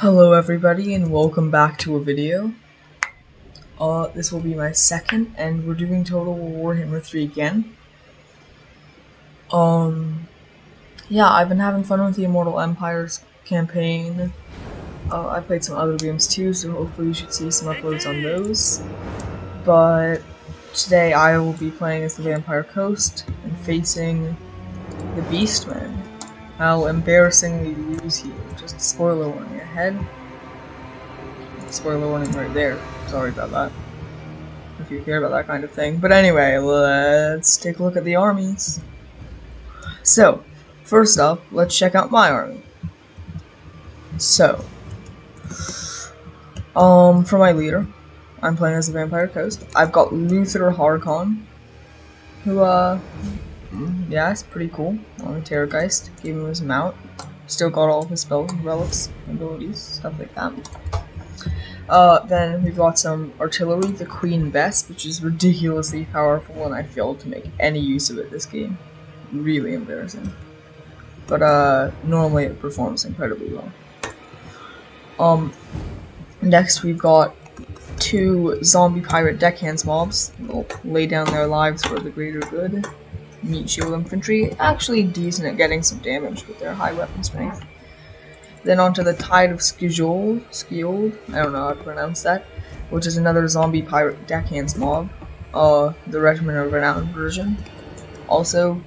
Hello everybody and welcome back to a video. This will be my second and we're doing Total Warhammer 3 again. Yeah, I've been having fun with the Immortal Empires campaign. I played some other games too, so hopefully you should see some uploads on those. But today I will be playing as the Vampire Coast and facing the Beastmen. I'll embarrassingly lose here. Just spoiler warning ahead. Spoiler warning right there. Sorry about that. If you care about that kind of thing. But anyway, let's take a look at the armies. So, first up, let's check out my army. So, for my leader, I'm playing as the Vampire Coast. I've got Luthor Harkon, who, yeah, it's pretty cool. On the Terrorgeist, gave him his mount. Still got all of his spells and relics, abilities, stuff like that. Then we've got some artillery, the Queen Bess, which is ridiculously powerful, and I failed to make any use of it this game. Really embarrassing. But, normally it performs incredibly well. Next we've got two zombie pirate deckhands mobs. They'll lay down their lives for the greater good. Meat shield infantry, actually decent at getting some damage with their high weapon strength. Then onto the Tide of Skjold, I don't know how to pronounce that, which is another zombie pirate deckhands mob. The Regiment of Renown version. Also,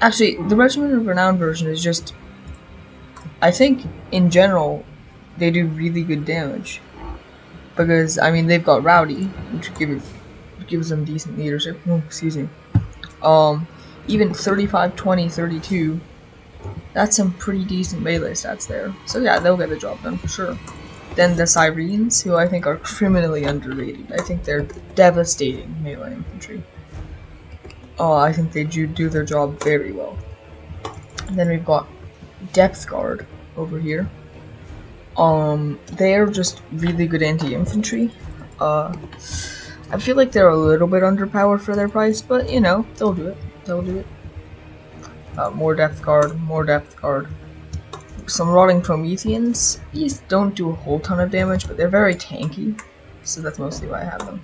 actually, the Regiment of Renown version is just, I think, in general, they do really good damage. Because, I mean, they've got Rowdy, which gives them decent leadership. Oh, excuse me. Even 35, 20, 32, that's some pretty decent melee stats there. So yeah, they'll get the job done for sure. Then the Sirens, who I think are criminally underrated. I think they're devastating melee infantry. I think they do their job very well. And then we've got Depth Guard over here. They are just really good anti-infantry. I feel like they're a little bit underpowered for their price, but you know, they'll do it. They'll do it. More depth guard. Some Rotting Prometheans. These don't do a whole ton of damage, but they're very tanky, so that's mostly why I have them.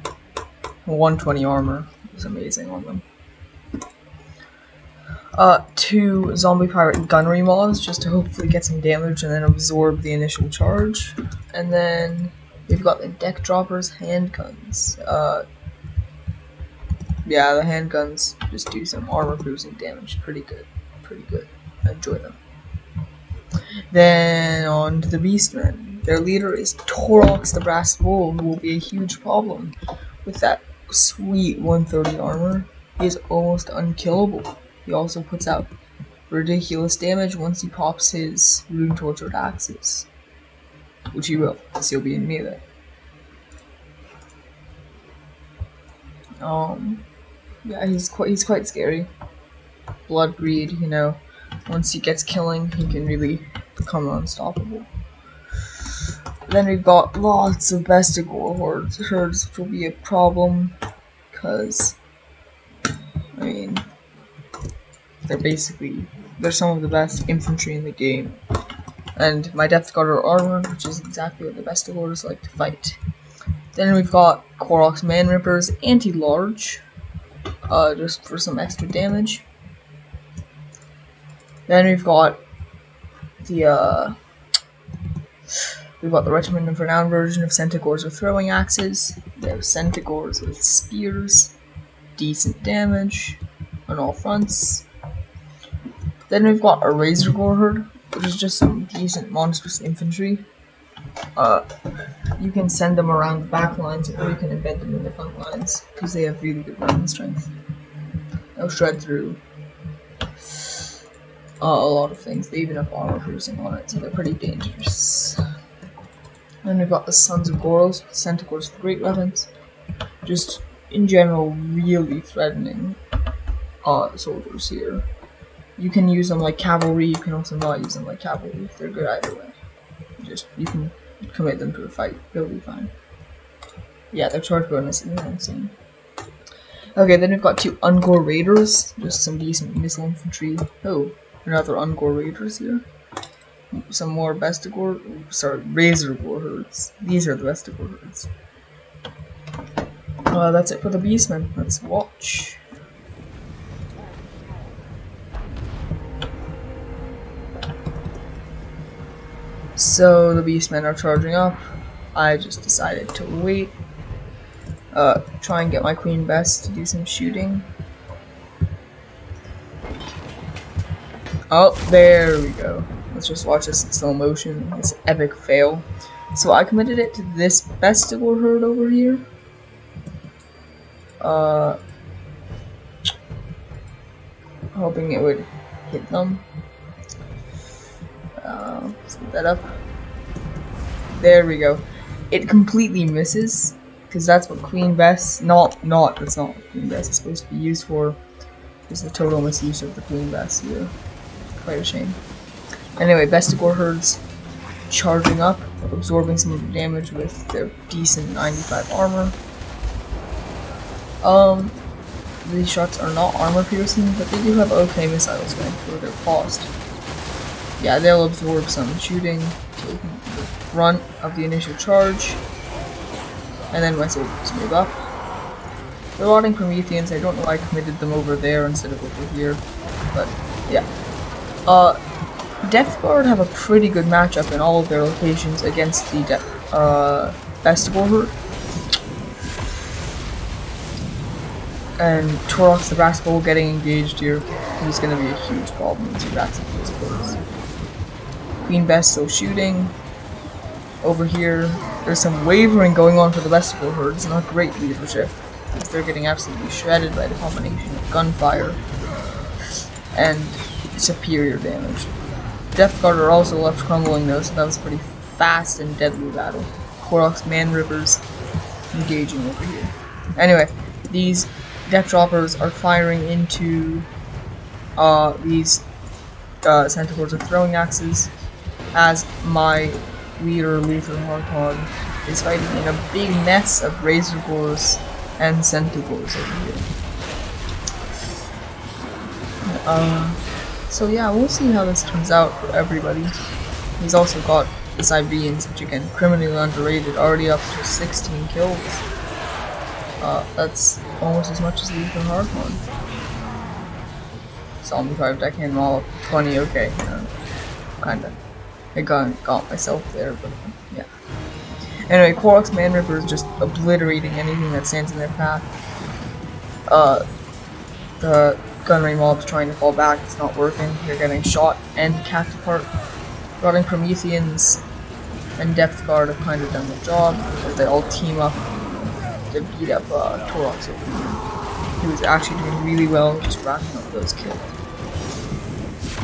120 armor is amazing on them. Two zombie pirate gunnery mobs, just to hopefully get some damage and then absorb the initial charge. And then we've got the deck droppers handguns. Yeah, the handguns just do some armor boosting damage. Pretty good. I enjoy them. Then on to the Beastmen. Their leader is Taurox the Brass Bull, who will be a huge problem with that sweet 130 armor. He is almost unkillable. He also puts out ridiculous damage once he pops his rune tortured axes, which he will, because he'll be in melee. Yeah, he's quite scary. Blood greed, you know. Once he gets killing, he can really become unstoppable. Then we've got lots of Bestigor herds, which will be a problem, because, I mean, they're some of the best infantry in the game. And my Depth Guard are armored, which is exactly what the Bestigors like to fight. Then we've got Koroks Man Rippers, anti-large, just for some extra damage. Then we've got the Regiment of Renown version of Centaurs with throwing axes. They have Centaurs with spears, decent damage on all fronts. Then we've got a Razor Gore herd, which is just some decent monstrous infantry. You can send them around the back lines, or you can embed them in the front lines, because they have really good weapon strength. They'll shred through a lot of things. They even have armor piercing on it, so they're pretty dangerous. Then we've got the Sons of Goros, Centaurs with great weapons. Just, in general, really threatening soldiers here. You can use them like cavalry, you can also not use them like cavalry. They're good either way. You can commit them to a fight, they'll be fine. Yeah, their charge bonus is insane. Okay, then we've got two Ungor Raiders, just some decent missile infantry. Oh, another Ungor Raiders here. some more Razor Gore herds. These are the Vestigore herds. That's it for the Beastmen. Let's watch. So the Beastmen are charging up. I just decided to wait. Try and get my Queen Bess to do some shooting. Oh, there we go. Let's just watch this in slow motion. This epic fail. So I committed it to this Vestigore herd over here. Hoping it would hit them. Speed that up. There we go. It completely misses, because that's what Queen Bess, that's not what Queen Bess is supposed to be used for. It's a total misuse of the Queen Bess here. Quite a shame. Anyway, Vestigore herds charging up, absorbing some of the damage with their decent 95 armor. These shots are not armor piercing, but they do have okay missile strength for their cost. Yeah, they'll absorb some shooting, taking the brunt of the initial charge, and then my soldiers move up. The Rotting Prometheans, I don't know why I committed them over there instead of over here, but yeah. Death Guard have a pretty good matchup in all of their locations against the Vestigore herd. And Taurox the Brass Bull getting engaged here is going to be a huge problem once he racks up those bullets. Queen Bess still shooting. Over here, there's some wavering going on for the Vestigore herd. It's not great leadership, because they're getting absolutely shredded by the combination of gunfire and superior damage. Death Guard are also left crumbling though, so that was a pretty fast and deadly battle. Taurox Man Rippers engaging over here. Anyway, these Death Droppers are firing into these Centaurs with throwing axes, as my leader Luthor Harkon is fighting in a big mess of Razor Gores and Centaurs over here. So yeah, we'll see how this turns out for everybody. He's also got the Siberians, which again, criminally underrated, already up to 16 kills. That's almost as much as Luthor Harkon. Zombie 5 deckhand mob, 20, okay. Kinda. I got myself there, but yeah. Anyway, Taurox Man Ripper is just obliterating anything that stands in their path. The gunnery mob's trying to fall back, it's not working. They're getting shot and hacked apart. Rotting Prometheans and Depth Guard have kind of done the job, as they all team up to beat up Taurox over here. He was actually doing really well, just racking up those kills.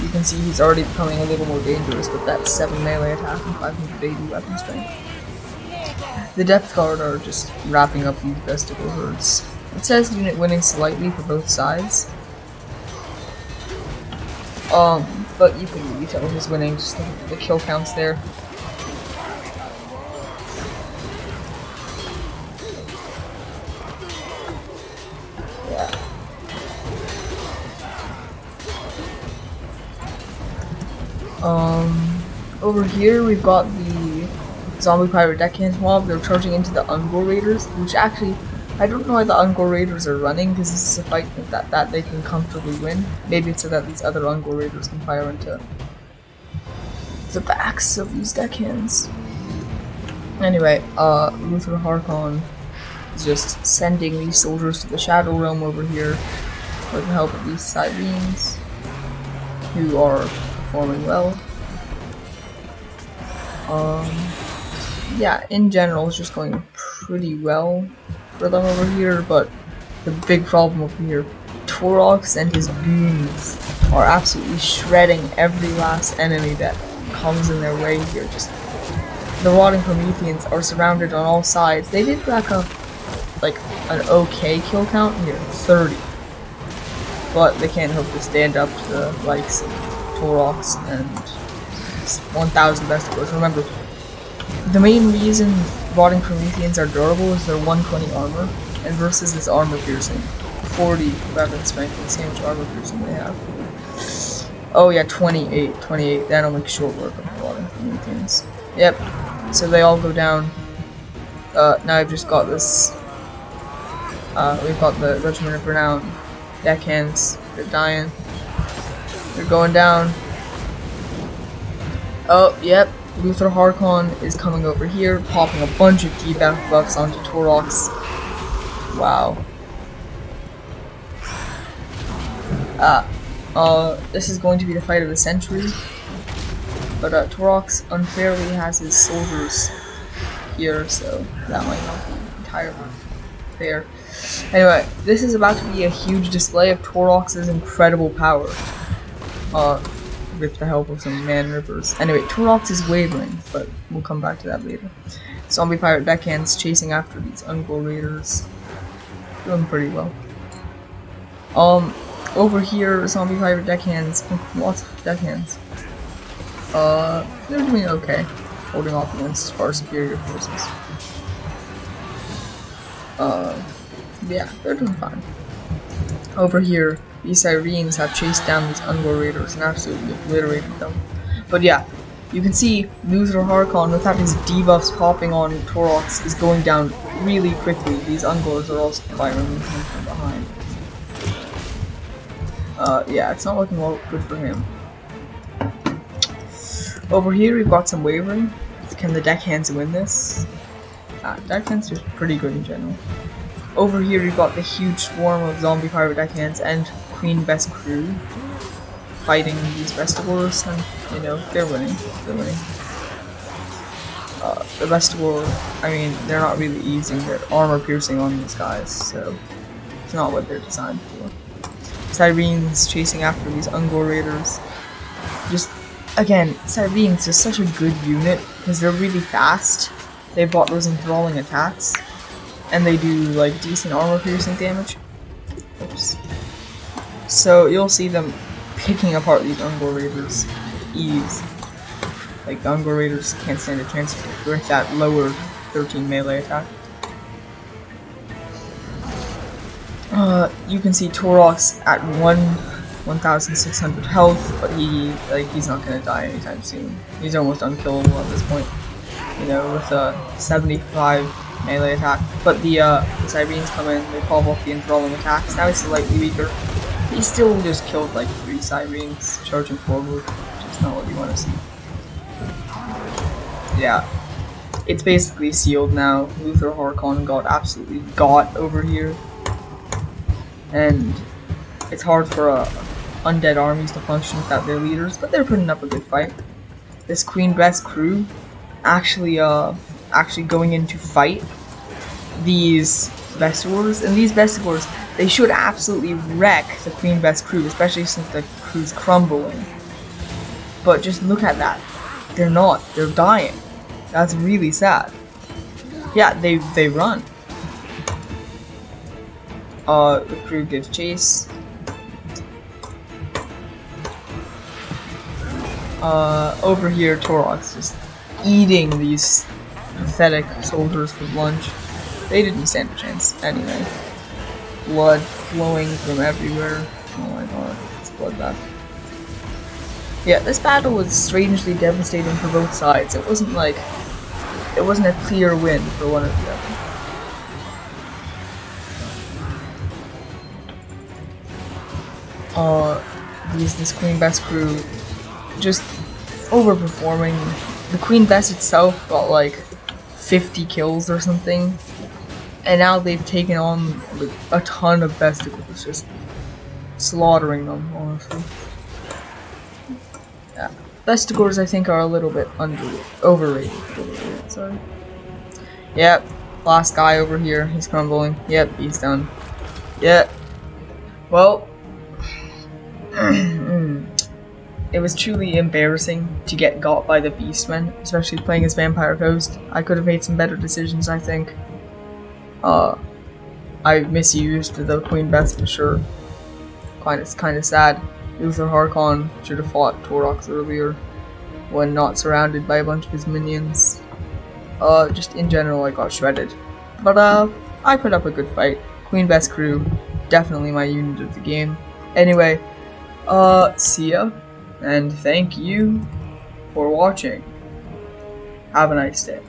You can see he's already becoming a little more dangerous with that 7 melee attack and 580 weapon strength. The Depth Guard are just wrapping up these Vestigore herds. It says unit winning slightly for both sides. But you can really tell who's winning, just look at the kill counts there. Yeah. Over here we've got the Zombie Pirate Deckhand mob. They're charging into the Ungor Raiders, which actually, I don't know why the Ungor Raiders are running, because this is a fight that they can comfortably win. Maybe it's so that these other Ungor Raiders can fire into the backs of these deckhands. Anyway, Luthor Harkon is just sending these soldiers to the Shadow Realm over here with the help of these Sirens, who are performing well. Yeah, in general, it's just going pretty well for them over here, but the big problem over here, Taurox and his goons are absolutely shredding every last enemy that comes in their way here. Just the Rotting Prometheans are surrounded on all sides. They did rack up like an okay kill count here, 30, but they can't hope to stand up to the likes of Taurox and 1,000 Vestigores. Remember, the main reason Rotting Prometheans are durable is their 120 armor, and versus this armor piercing, 40 weapon strength, and see how much armor piercing they have. Oh yeah, 28. That'll make short work of a lot of new things. Yep. So they all go down. Now I've just got this. We've got the Regiment of Renown deckhands. They're dying. They're going down. Oh, yep. Luthor Harkon is coming over here, popping a bunch of debuff buffs onto Taurox. Wow. This is going to be the fight of the century. But Taurox unfairly has his soldiers here, so that might not be entirely fair. Anyway, this is about to be a huge display of Taurox's incredible power. With the help of some man rippers. Anyway, Taurox is wavering, but we'll come back to that later. Zombie pirate deckhands chasing after these Ungor raiders. Doing pretty well. Over here, zombie pirate deckhands, lots of deckhands. They're doing okay, holding off against far superior forces. Yeah, they're doing fine. Over here, these Sirens have chased down these Ungor raiders and absolutely obliterated them. But yeah, you can see Luthor Harkon, without his debuffs popping on Taurox, is going down really quickly. These Ungors are also firing him from behind. Yeah, it's not looking well good for him. Over here, we've got some wavering. Can the deckhands win this? Deckhands are pretty good in general. Over here, we've got the huge swarm of zombie pirate deckhands and Queen Best crew fighting these Vestigors, and you know, they're winning. They're winning. The Vestigor, I mean, they're not really easy. They're armor piercing on these guys, so it's not what they're designed for. Sirens chasing after these Ungor raiders. Just, again, Sirens is such a good unit because they're really fast. They've got those enthralling attacks, and they do like decent armor piercing damage. Oops. So you'll see them picking apart these Ungor raiders with ease. Like the Ungor raiders can't stand a chance with that lower 13 melee attack. You can see Taurox at 1,600 health, but he's not gonna die anytime soon. He's almost unkillable at this point. You know, with a 75 melee attack. But the Sirens come in, they pop off the enthralling attacks. Now he's slightly weaker. He still just killed like 3 Sirens charging forward, which is not what you want to see. Yeah, it's basically sealed now. Luthor Harkon got absolutely got over here, and it's hard for undead armies to function without their leaders, but they're putting up a good fight. This Queen Best crew actually going in to fight these Vestigors, and these Vestigors, they should absolutely wreck the Queen Best crew, especially since the crew's crumbling. But just look at that. They're not. They're dying. That's really sad. Yeah, they run. The crew gives chase. Over here, Taurox just eating these pathetic soldiers for lunch. They didn't stand a chance anyway. Blood flowing from everywhere. Oh my god, it's a bloodbath. Yeah, this battle was strangely devastating for both sides. It wasn't a clear win for one or the other. This Queen Best crew just overperforming. The Queen Best itself got like 50 kills or something, and now they've taken on like, a ton of Vestigors, just slaughtering them, honestly. Yeah, Vestigors I think are a little bit overrated, sorry. Yep, last guy over here, he's crumbling. Yep, he's done. Yep. Well, it was truly embarrassing to get got by the Beastmen, especially playing as Vampire Ghost. I could have made some better decisions, I think. I misused the Queen Best for sure. Kind of sad. Luthor Harkon should have fought Taurox earlier when not surrounded by a bunch of his minions. Just in general, I got shredded. But I put up a good fight. Queen Best crew, definitely my unit of the game. Anyway, see ya. And thank you for watching. Have a nice day.